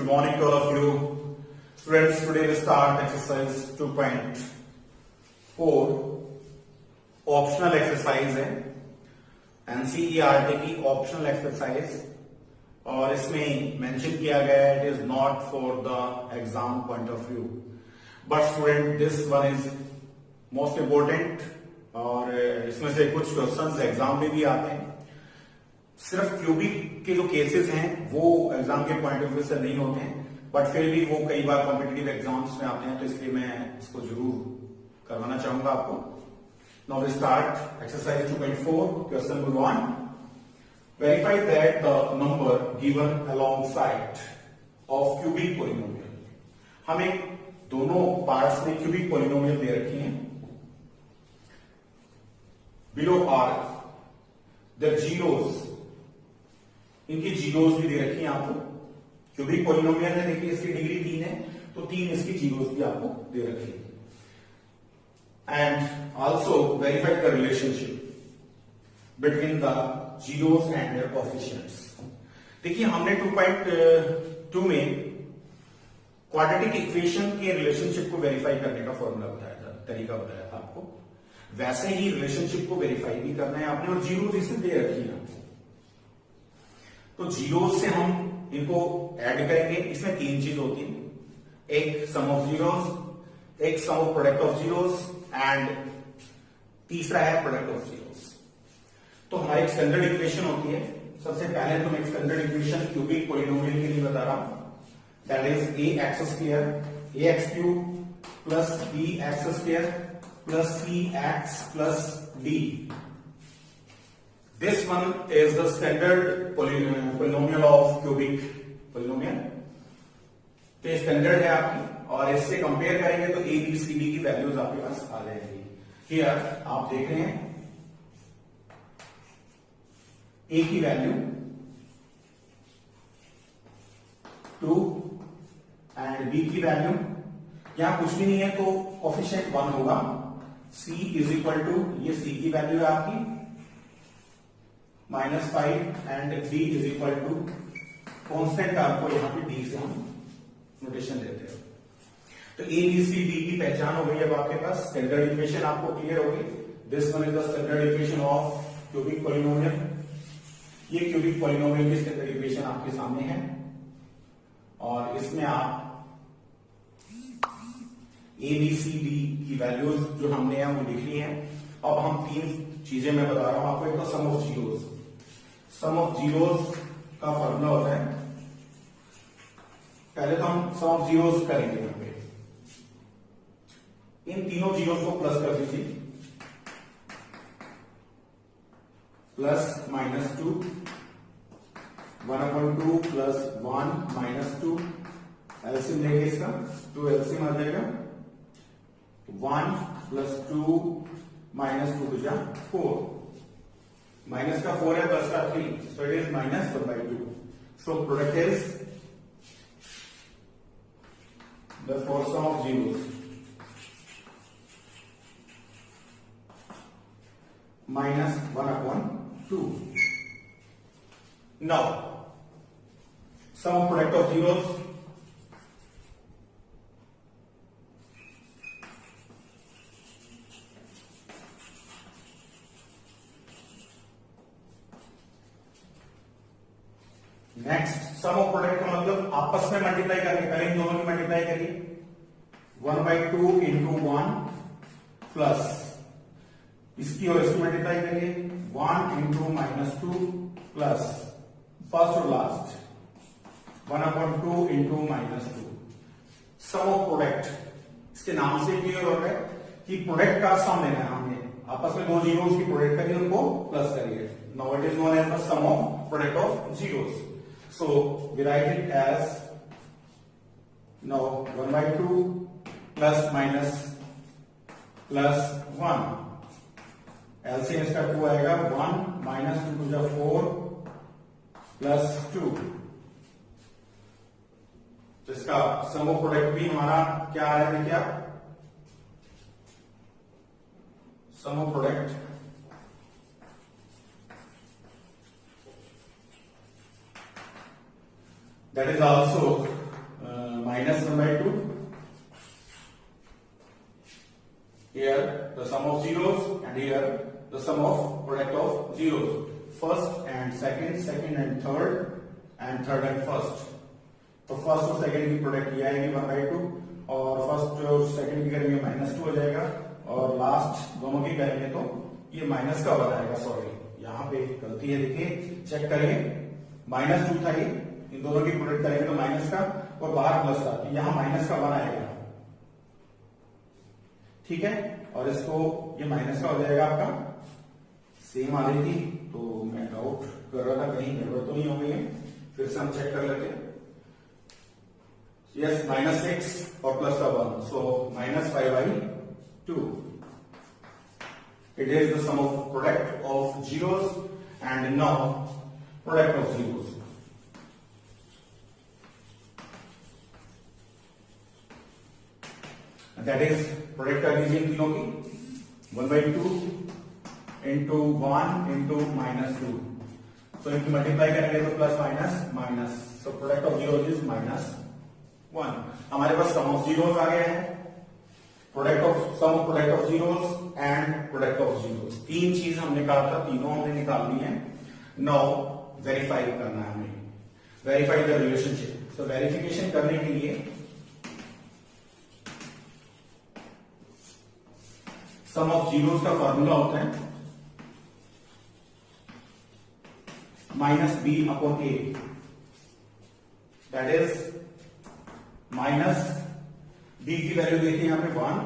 good morning to all of you. Students, today we start exercise 2.4 optional exercise है, NCERT की optional exercise, और इसमें mention किया गया है it is not for the exam point of view, but student this one is most important, और इसमें से कुछ क्वेश्चंस एग्जाम में भी आते हैं। सिर्फ क्यूबिक के जो केसेस हैं वो एग्जाम के पॉइंट ऑफ व्यू से नहीं होते हैं, बट फिर भी वो कई बार कॉम्पिटिटिव एग्जाम्स में आते हैं, तो इसलिए मैं इसको जरूर करवाना चाहूंगा आपको। Now we start exercise 2.4, question number 1. Verify that the number given alongside of cubic polynomial. हमें दोनों पार्ट्स में क्यूबिक पोलिनोमियल दे रखी हैं। Below are the zeros, इनकी जीरोस भी दे रखी हैं आपको। क्यूबिक पोलिनोमियल है, देखिए इसकी डिग्री 3 है, तो 3 इसकी जीरोस भी आपको दे रखी है। And also verify the relationship between the zeros and their coefficients. देखिए हमने 2.2 में क्वाड्रेटिक इक्वेशन के रिलेशनशिप को वेरीफाई करने का फॉर्मूला बताया था, तरीका बताया था आपको। वैसे ही रिलेशनशिप को वेरीफाई भी करना है आपने, और जीरो इसमें दे रखी है आपको। तो जीरो से हम इनको ऐड करेंगे। इसमें 3 चीज होती है, एक सम ऑफ जीरोस, एक sum of product of zeros, and तीसरा है प्रोडक्ट ऑफ जीरोस। तो हमारी एक स्टैंडर्ड इक्वेशन होती है। सबसे पहले तो मैं एक स्टैंडर्ड इक्वेशन क्यूबिक पोलिनोमियल के लिए बता रहा हूं, that is a x square a x cube plus B x square plus C x plus d. This one is the standard polynomial of cubic polynomial. तो ये स्टैंडर्ड है आपकी, और इससे कंपेयर करेंगे तो ए बी सी डी की values आपके पास आ जाएंगी। हियर आप देख रहे हैं ए की वैल्यू 2 एंड बी की वैल्यू, यहां कुछ भी नहीं है तो कोफिशिएंट 1 होगा। सी इज इक्वल टू, ये सी की वैल्यू है आपकी -5 and D is equal to constant, आपको यहां पे डी से हम नोटेशन देते हैं। तो ए बी सी डी की पहचान हो गई। अब आपके पास स्टैंडर्ड इक्वेशन आपको क्लियर होगी। This one is the standard equation of cubic polynomial. ये क्यूबिक पोलिनोमियल की स्टैंडर्ड इक्वेशन आपके सामने है, और इसमें आप ए बी सी डी की वैल्यूज जो हमने यहां वो लिख ली है। अब हम 3 चीजें मैं बता रहा हूं आपको। एक तो sum of zeros, sum of zeros का फॉर्मूला होता है, पहले तो हम सम ऑफ जीरोस करेंगे। यहां पे इन तीनों जीरोस को प्लस कर दीजिए, प्लस -2 1/2 प्लस 1 -2, एलसीएम लेंगे इसका, 2 एलसीएम आ जाएगा, 1 प्लस 2 -2 to 4, माइनस का 4 है, प्लस का 3, so it is -1/2। So product is the for sum of zeros -1/2। Now, sum of product of zeros, next sum of product का मतलब आपस में मल्टीप्लाई करके, पहले इन दोनों की मल्टीप्लाई करिए, 1/2 into 1 प्लस इसकी और इसकी मल्टीप्लाई करिए, 1 into -2 प्लस फर्स्ट और last 1/2 into -2। Sum of product, इसके नाम से क्लियर हो रहा है कि प्रोडक्ट का सम लेना है हमें। आपस में दो जीरोस की प्रोडक्ट करिए, उनको प्लस करिए। Now it is known as the sum of product of zeros. So we write it as now 1/2 plus minus plus 1, LCM इसका 2 आएगा, 1 -2 to 4 प्लस 2। तो इसका सम ऑफ प्रोडक्ट भी हमारा क्या आ रहा है, देखिए आप, sum of product that is also -1/2. Here the sum of zeros, and here the sum of product of zeros. First and second, second and third, and third and first. तो first और second की product ये आएगी 1/2, और first और second की करेंगे -2 हो जाएगा, और लास्ट दोनों की करेंगे तो ये माइनस का 1 आएगा। सॉरी, यहाँ पे गलती है, देखिए चेक करिए, -2 था ये, इन दोनों की प्रोडक्ट करेंगे तो माइनस का, और बाहर प्लस था, तो यहाँ माइनस का 1 आएगा। ठीक है, और इसको ये माइनस का हो जाएगा आपका, सेम आ रही थी तो मैं डाउट कर रहा था कहीं गड़बड़ तो नहीं हो गई है, फिर से हम चेक कर लेते हैं। यस, -6 और प्लस का 1, सो -5/2. It is the sum of product of zeros, and now product of zeros. And that is product कर दीजिए इन तीनों की, 1/2 into 1 into -2. So इनकी मल्टीप्लाई करेंगे तो plus minus, so product of zeros is -1. हमारे पास सम ऑफ जीरोस आ गया है, sum of product of zeros and product of zeros, तीन चीज हमने कहा था, तीनों हमने निकालनी है। नाउ वेरीफाई करना है हमें, वेरीफाई द रिलेशनशिप। तो वेरिफिकेशन करने के लिए सम ऑफ जीरोस का फॉर्मूला होता है -b/a, that is minus b की वैल्यू देखिए यहां पे 1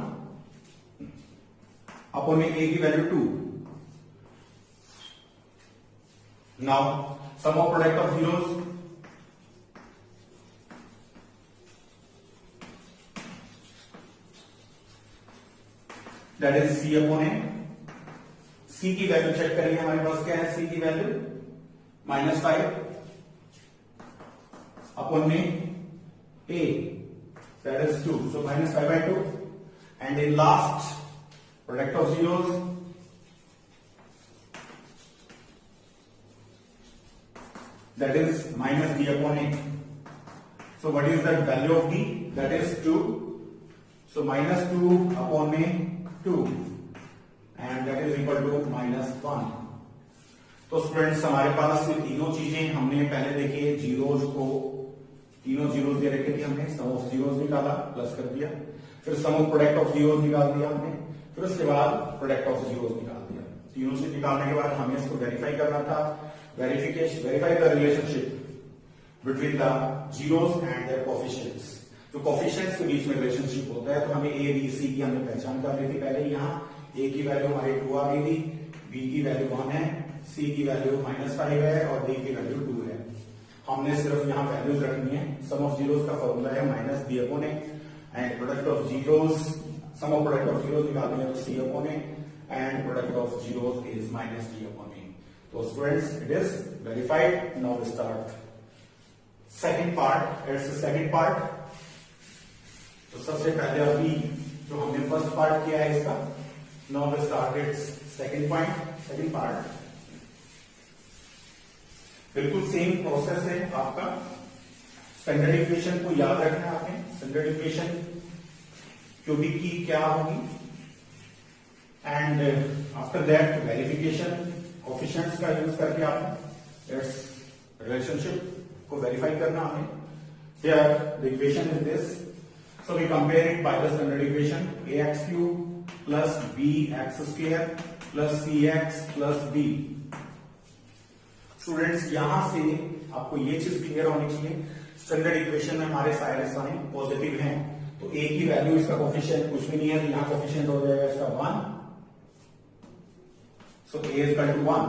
अपॉन a की value 2. Now sum of product of zeros, that is c/a. c की वैल्यू चेक करेंगे, हमारे पास क्या है, c की वैल्यू -5 अपॉन में a, that is 2, so -5/2. And in last, product of zeros, that is -b/a. So what is the value of b? That is 2. So -2 upon 2, and that is equal to -1. तो students हमारे पास ये तीनों चीजें हमने पहले देखी, जीरोस को, तीनों जीरोस दे रखे थे हमने, सम ऑफ जीरोस निकाला, प्लस कर दिया, फिर sum of product of zeros निकाल दिया हमने, फिर उसके बाद प्रोडक्ट ऑफ जीरोस निकाल दिया। तीनों से निकालने के बाद हमें इसको वेरीफाई करना था, verify the relationship between the zeros and their coefficients. तो कोएफिशिएंट्स के बीच में रिलेशनशिप होता है, तो हमें ए बी सी की हमने पहचान कर ली थी पहले। यहाँ ए की वैल्यू हमारी 2 आ गई थी, बी की वैल्यू 1 है, सी की वैल्यू -5 है, और डी की वैल्यू 2 है। हमने सिर्फ यहाँ वैल्यूज रखनी है। सम ऑफ जीरोस का फॉर्मूला है -b/a, and product of zeros, sum of product of zeros निकालनी है तो c/a, and product of zeros is -d/a. तो students, it is verified. Now we start second part. It's second part. तो सबसे पहले अभी जो हमने फर्स्ट पार्ट किया है इसका, now we start it's second part. बिल्कुल सेम प्रोसेस है आपका। स्टैंडर्ड इक्वेशन को याद रखना है आपने। स्टैंडर्ड इक्वेशन क्यूबिक की क्या होगी, and after that verification coefficients का यूज करके आप इट्स रिलेशनशिप को वेरीफाई करना हमें। Here the equation is this, so we compare it by the standard equation, ax³ plus bx² plus cx plus b। Students, यहां से आपको ये चीज क्लियर होनी चाहिए, स्टैंडर्ड इक्वेशन में हमारे सारे साइन पॉजिटिव हैं, तो a की वैल्यू, इसका कोएफिशिएंट कुछ भी नहीं है, तो यहां कोएफिशिएंट हो जाएगा इसका 1, so a is equal to 1।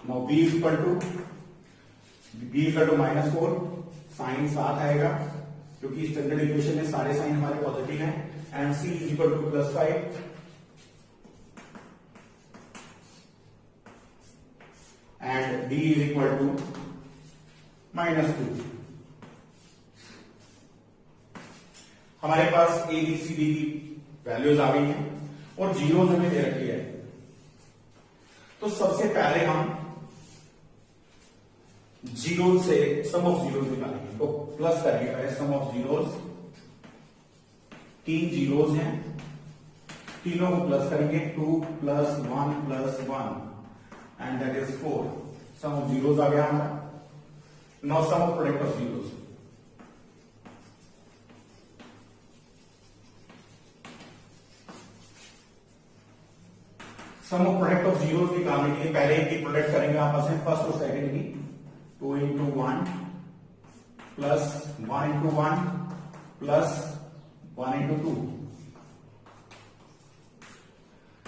Now b is equal to -4, sign साथ आएगा क्योंकि स्टैंडर्ड इक्वेशन में सारे साइन हमारे पॉजिटिव हैं, and c is equal to +5 and d is equal to -2। हमारे पास a b c d की वैल्यूज आ गई हैं और जीरोस हमें दे रखी है। तो सबसे पहले हम जीरो से सम ऑफ जीरोस निकालेंगे, तो प्लस करेंगे पहले सम ऑफ जीरोस। 3 जीरोस हैं, तीनों को प्लस करेंगे, 2 + 1 + 1 and that is 4। Sum of zeros आ गया हमारा। Now sum of product of zeros. Sum of product of zeros निकालने के लिए पहले इनकी प्रोडक्ट करेंगे आपस में, फर्स्ट और सेकंड की। 2 × 1 + 1 × 1 + 1 × 2।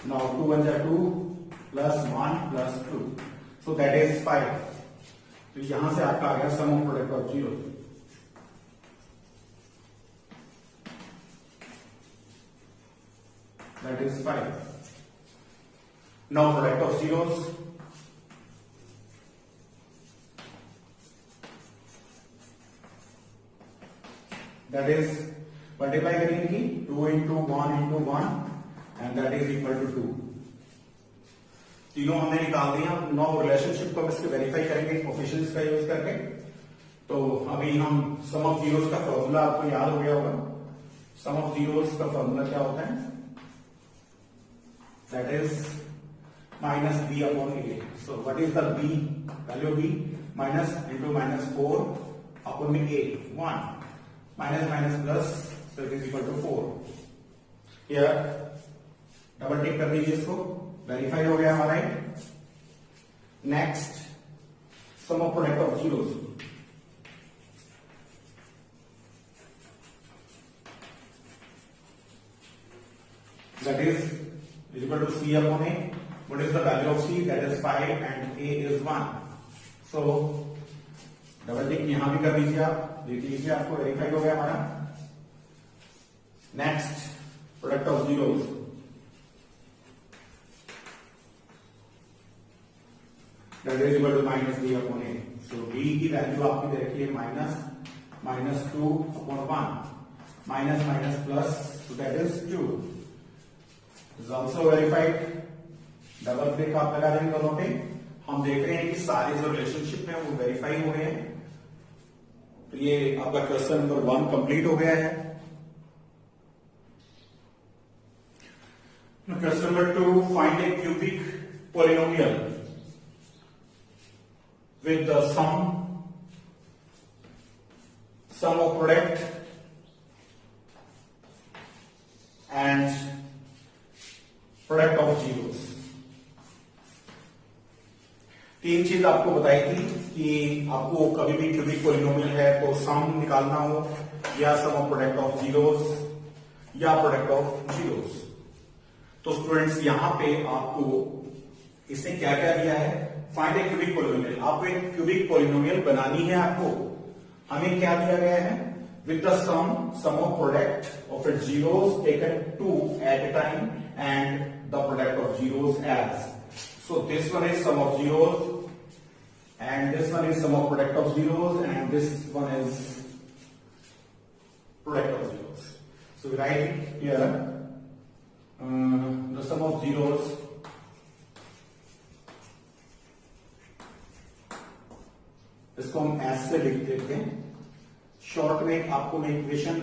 Now 2 × 1 = 2 + 1 + 2, so that is 5। तो यहां से आपका आ गया sum of product of zero, that is 5। Now product of zeros, that is multiply करेंगे 2 × 1 × 1 and that is equal to 2। तीनों हमने निकाल दिया। नो रिलेशनशिप को हम इसके वेरीफाई करेंगे कोफिशिएंट्स का यूज करके। तो अभी हम सम ऑफ जीरोस का फॉर्मूला आपको याद हो गया होगा। सम ऑफ जीरोस का फॉर्मूला क्या होता है? That is -b/a। So what is the b value? b minus into -4 upon में a 1 minus minus plus, so it is equal to 4। Here double tick कर दीजिए इसको, वेरीफाई हो गया हमारा। Next sum of product of zeros, that is equal to c/a। what is the value of c? that is 5 and a is 1। so double tick यहां भी कर दीजिए, आप देख लीजिए, आपको वेरीफाई हो गया हमारा। Next product of zeros, that is equal to -b/a। so b की वैल्यू आपकी दे रखी है -2/1 minus minus plus, so that is 2 is also verified। Double click आप लगा देंगे दोनों पे। हम देख रहे हैं कि सारे जो रिलेशनशिप है वो वेरीफाई हो गए हैं। तो ये आपका क्वेश्चन नंबर 1 कंप्लीट हो गया है। Question number 2, find A cubic polynomial with the sum of product and product of zeros। तीन चीज आपको बताई थी कि आपको कभी भी क्यूबिक पॉलिनोमियल है तो सम निकालना हो, या सम ऑफ प्रोडक्ट ऑफ जीरोस, या प्रोडक्ट ऑफ जीरोस। तो स्टूडेंट्स यहां पे आपको इसने क्या क्या दिया है? फाइंड ए क्यूबिक पॉलिनोमियल। आपको एक क्यूबिक पॉलिनोमियल बनानी है। आपको हमें क्या दिया गया है? With the sum of product of its zeros taken 2 at a time and the product of zeros as। so this one is sum of zeros and this one is sum of product of zeros and this one is product of zeros। so we write here the sum of zeros इसको हम S से लिख देते हैं। Short में आपको मैं equation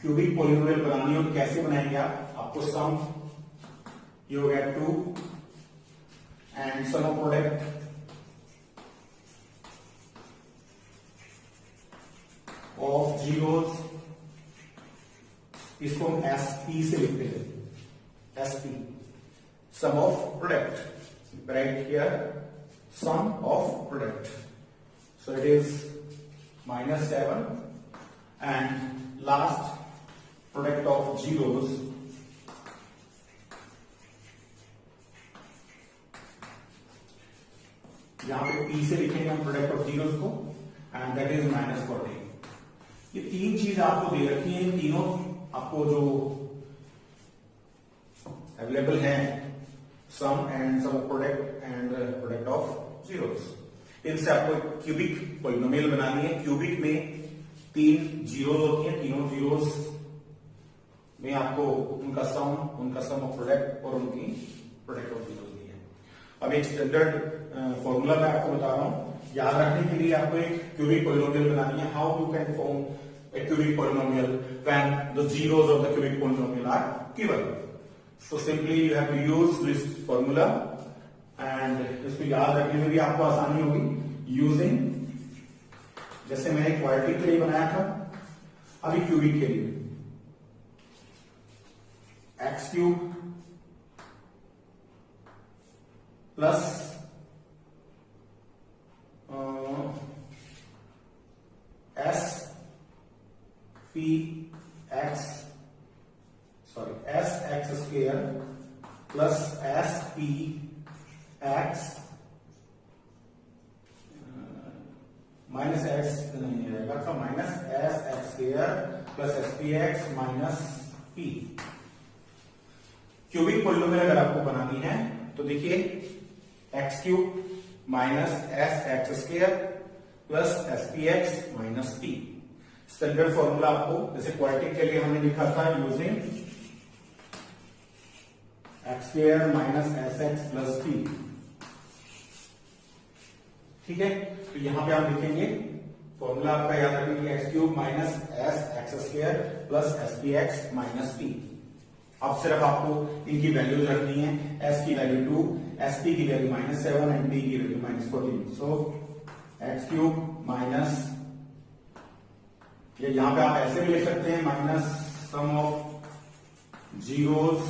cubic polynomial बनानी हो तो कैसे बनाएंगे आप? आपको सम ये हो गया 2 and sum of product of zeros, इसको हम एस पी से लिखते हैं। S P sum of product, right here sum of product, so it is -7 and last product of zeros यहां पे p से लिखेंगे हम प्रोडक्ट ऑफ जीरोस को एंड दैट इज -14। ये तीन चीज आपको दे रखी है, तीनों आपको जो अवेलेबल है, sum and sum of product and product of zeros. इनसे आपको क्यूबिक पॉलिनोमियल बनानी है। क्यूबिक में 3 जीरोस होती हैं, तीनों जीरोस में आपको उनका सम ऑफ प्रोडक्ट और उनकी प्रोडक्ट ऑफ जीरोस दी है। अब एक स्टैंडर्ड फॉर्मूला मैं आपको बता रहा हूं। याद रखने के लिए आपको एक क्यूबिक पॉलिनोमियल बनानी है. How you can form a cubic polynomial when the zeros of the cubic polynomial are given. So simply you have to use this formula and इसको याद रखने में भी आपको आसानी होगी using, जैसे मैंने क्वाड्रेटिक के लिए बनाया था, अभी क्यूबिक के लिए x cube plus s x square plus sp x minus x नहीं रहेगा तो minus s x square plus sp x minus p. Cubic polynomial अगर आपको बनानी है तो देखिए x cube minus s x square plus sp x minus p. Standard formula आपको जैसे क्वाड्रेटिक के लिए हमने लिखा था using x square minus S x plus P. ठीक है, तो यहां पे आप लिखेंगे फॉर्मूला आपका याद रखेंगे x cube minus S x square plus S P x minus P. अब सिर्फ आपको इनकी वैल्यूज रखनी है. एस की वैल्यू 2, एस पी की वैल्यू -7 एंड पी की value -14. So x cube minus, ये यहां पे आप ऐसे भी लिख सकते हैं minus sum of zeros,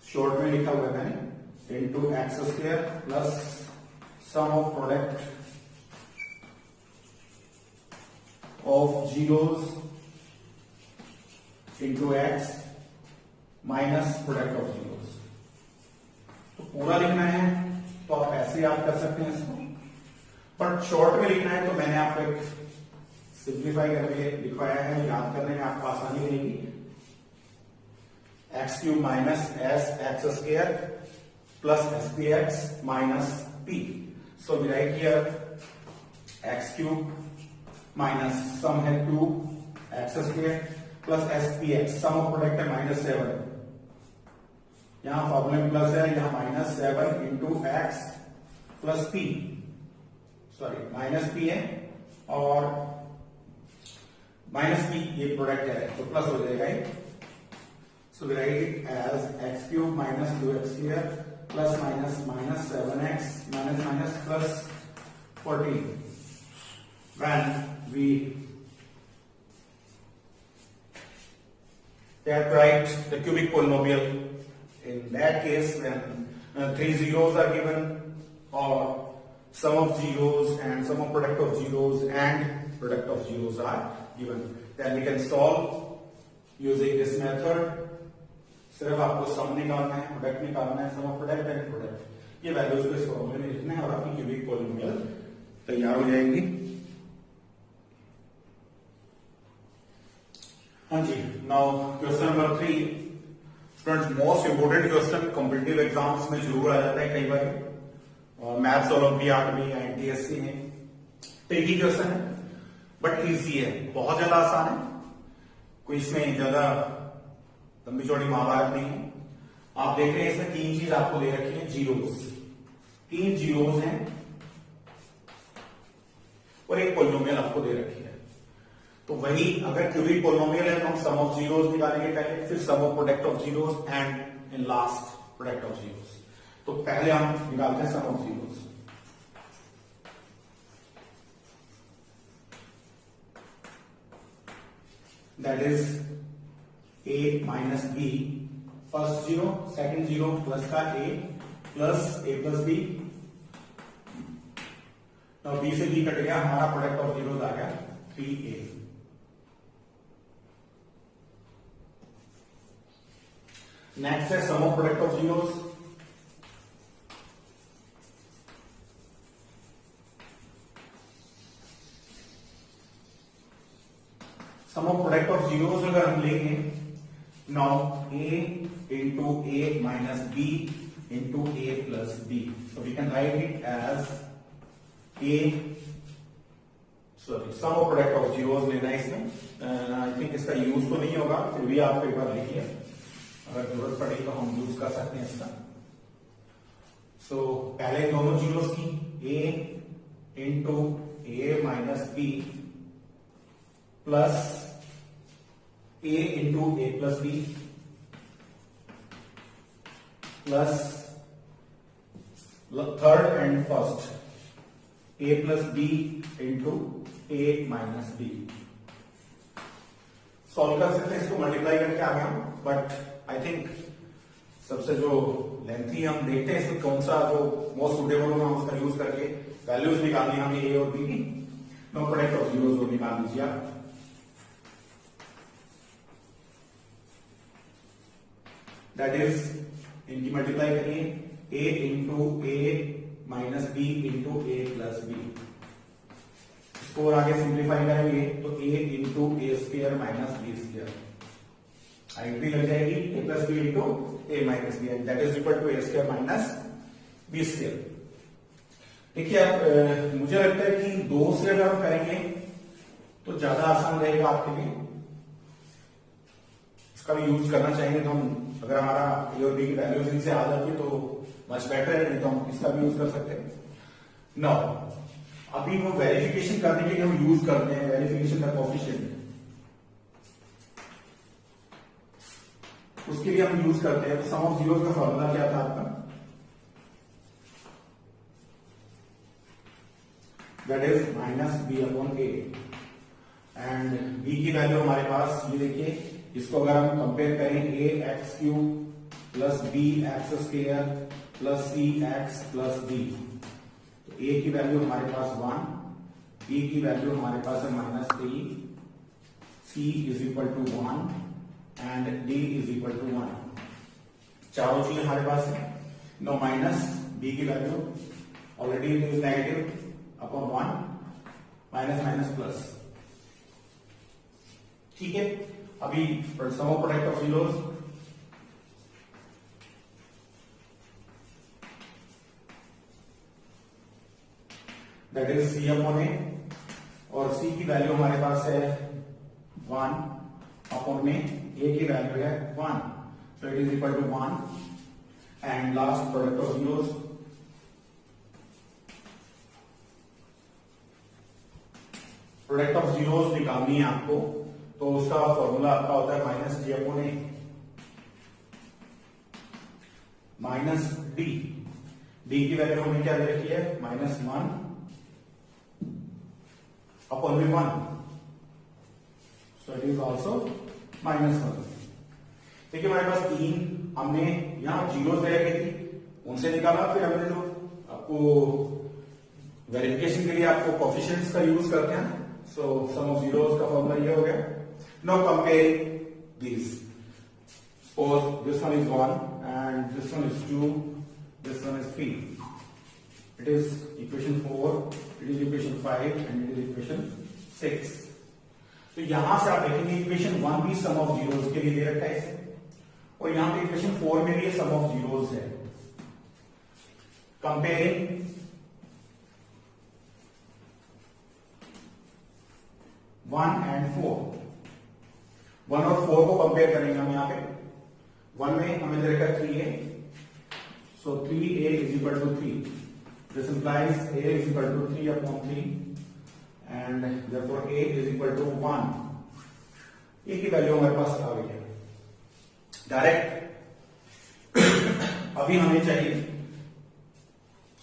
short में लिखा हुआ है मैंने, into x square plus sum of product of zeros into x minus product of zeros. तो पूरा लिखना है तो आप ऐसे याद कर सकते हैं इसको, बट शॉर्ट में लिखना है तो मैंने आपको एक सिंप्लीफाई करके लिखवाया है, याद करने में आपको आसानी रहेगी. X cube minus S x square plus S P x minus P. So we write here x cube minus sum है 2 x square plus S P x, sum of product है -7. यहां फॉर्मूला में प्लस है, यहां -7 into x plus P, sorry minus P है और minus P ये product है तो प्लस हो जाएगा ये. So we write it as x cube minus 2x square plus minus minus 7x minus minus plus 14. When we write the cubic polynomial, in that case when 3 zeros are given or sum of zeros and sum of product of zeros and product of zeros are given, then we can solve using this method. सिर्फ आपको सम निकालना है, product निकालना है, sum of product and product, ये values को इस फॉर्मूले में लिखना है और आपकी क्यूबिक पॉलिनोमियल तैयार हो जाएंगी. हाँ जी, now question number 3. Students, most important question competitive exams में जरूर आ जाता है कई बार, और मैथ्स ओलंपियाड में या एनटीएससी में. ट्रिकी क्वेश्चन है बट इजी है, बहुत ज्यादा आसान है, कोई इसमें ज्यादा लंबी चौड़ी महाभारत नहीं है. आप देख रहे हैं इसमें 3 चीज आपको दे रखी है, जीरोस, 3 जीरोस हैं और एक पॉलिनोमियल आपको दे रखी है. तो वही अगर क्यूबिक पॉलिनोमियल है तो हम सम ऑफ जीरोस निकालेंगे पहले, फिर sum of product of zeros and in last product of zeros. तो पहले हम निकालते हैं sum of zeros. That is a minus B, first zero, second zero plus का a plus a plus B. तो b से b कट गया, हमारा प्रोडक्ट ऑफ जीरोस आ गया 3a. नेक्स्ट है sum of product of zeros. Sum of product of zeros अगर हम लेंगे, now a into a minus b into a plus b. So we can write it as a, sorry sum of product of zeros लेना है इसमें. I think इसका use तो नहीं होगा, फिर भी आप एक बार लिखिए, अगर जरूरत पड़े तो हम यूज कर सकते हैं इसका. सो पहले दोनों जीरोस की A into A minus B plus A into A plus B plus third and first A plus B into A minus B. Solve कर सकते हैं इसको, मल्टीप्लाई करके आ गया, बट आई थिंक सबसे जो लेंथी हम देखते हैं इसमें कौन सा जो मोस्ट सुटेबल होगा हम उसका यूज करके वैल्यूज निकालनी है हमें ए और बी की। नो प्रोडक्ट ऑफ जीरोस को निकाल दीजिए आप। दैट इज इनकी मल्टीप्लाई करिए, A into A minus B into A plus B. इसको और आगे सिंप्लीफाई करेंगे तो A into A square minus B square, IT लग जाएगी A plus B into A minus B, that is equal to A square minus B square. देखिए अब मुझे लगता है कि दो से अगर हम करेंगे तो ज्यादा आसान रहेगा आपके लिए, इसका भी यूज करना चाहिए। तो हम अगर हमारा ए और बी की वैल्यूज इनसे आ जाती है तो मच बेटर है, नहीं तो हम इसका भी यूज कर सकते हैं। नाउ अभी वो वेरिफिकेशन करने के लिए हम यूज करते हैं वेरिफिकेशन का कोएफिशिएंट, उसके लिए हम यूज करते हैं। तो सम ऑफ जीरोस का फॉर्मूला क्या था आपका, that is minus B upon A, and B की वैल्यू हमारे पास ये देखिए, इसको अगर हम कंपेयर करें A x cube plus B x square plus C x plus D, तो ए की वैल्यू हमारे पास 1, बी की वैल्यू हमारे पास है -3, C is equal to 1 and D is equal to 1। चारों चीजें हमारे पास है। नो माइनस बी की value already it is negative upon 1 minus minus plus, ठीक है। अभी sum of product of zeros, that is C upon A, और सी की वैल्यू हमारे पास है 1 अपॉन में ए की वैल्यू है 1, so it is equal to 1 and last product of zeros, product of zeros निकालनी है आपको, तो उसका फॉर्मूला आपका होता है minus D upon A minus D. D की वैल्यू हमने क्या दे रखी है, -1 अपॉन में 1, सो इट इज ऑल्सो -1। देखिए हमारे पास 3 हमने यहां जीरो दे रखी थी, उनसे निकाला, फिर हमने जो आपको वेरिफिकेशन के लिए आपको कोएफिशिएंट्स का यूज करते हैं, सो सम ऑफ जीरोस का फॉर्मूला ये हो गया। Now compare this, suppose this one is 1 and this one is 2, this one is 3, it is equation 4, it is equation 5 and it is equation 6। तो यहां से आप देखेंगे इक्वेशन 1 भी सम ऑफ जीरोस के लिए दे रखा है इसे, और यहां पे इक्वेशन 4 में भी सम ऑफ जीरोस है। कंपेयरिंग वन एंड 4, 1 और 4 को कंपेयर करेंगे हम यहां पे। 1 में हमें दे रखा है 3a, so 3a is equal to 3, this implies a is equal to 3 upon 3 and therefore a is equal to 1। a की वैल्यू हमारे पास आ गई है डायरेक्ट। अभी हमें चाहिए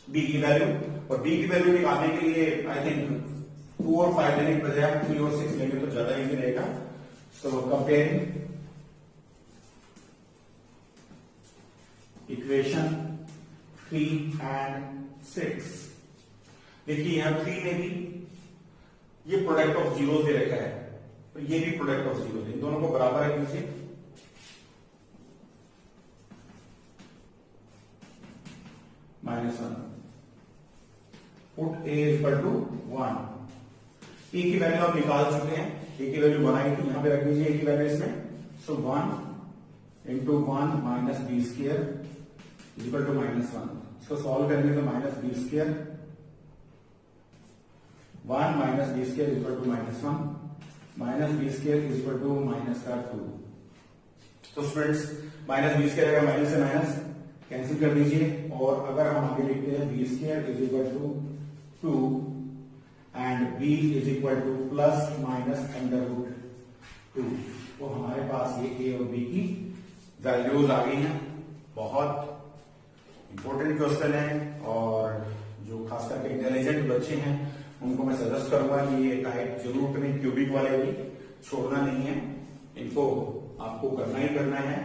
b की वैल्यू, और b की वैल्यू निकालने के लिए आई थिंक 2 और 5 लेने के बजाय 3 और 6 लेंगे तो ज्यादा इजी रहेगा। सो कंपेयरिंग इक्वेशन 3 एंड 6, देखिए यहां 3 में भी ये प्रोडक्ट ऑफ जीरोस दे रखा है, तो ये भी प्रोडक्ट ऑफ जीरोस, इन दोनों को बराबर है नीचे, -1 पुट a इक्वल टू 1। ए की वैल्यू आप निकाल चुके हैं, ए की वैल्यू बनाई थी, यहां पे रख दीजिए ए की वैल्यू इसमें, so 1 into 1 minus B square equal to -1। इसको सॉल्व करेंगे तो minus B square 1 minus B square equal to -1, minus B square is equal to -2। तो स्टूडेंट्स माइनस बी स्क्वायर आएगा माइनस से माइनस कैंसिल कर दीजिए। और अगर हम आगे लिखते हैं B square is equal to 2 and B is equal to plus minus under root 2, तो हमारे पास ये ए और बी की वैल्यूज आ गई हैं। बहुत इंपॉर्टेंट क्वेश्चन है और जो खास करके इंटेलिजेंट बच्चे हैं उनको मैं सजेस्ट करूंगा कि ये टाइप जरूर करें, क्यूबिक वाले भी छोड़ना नहीं है, इनको आपको करना ही करना है।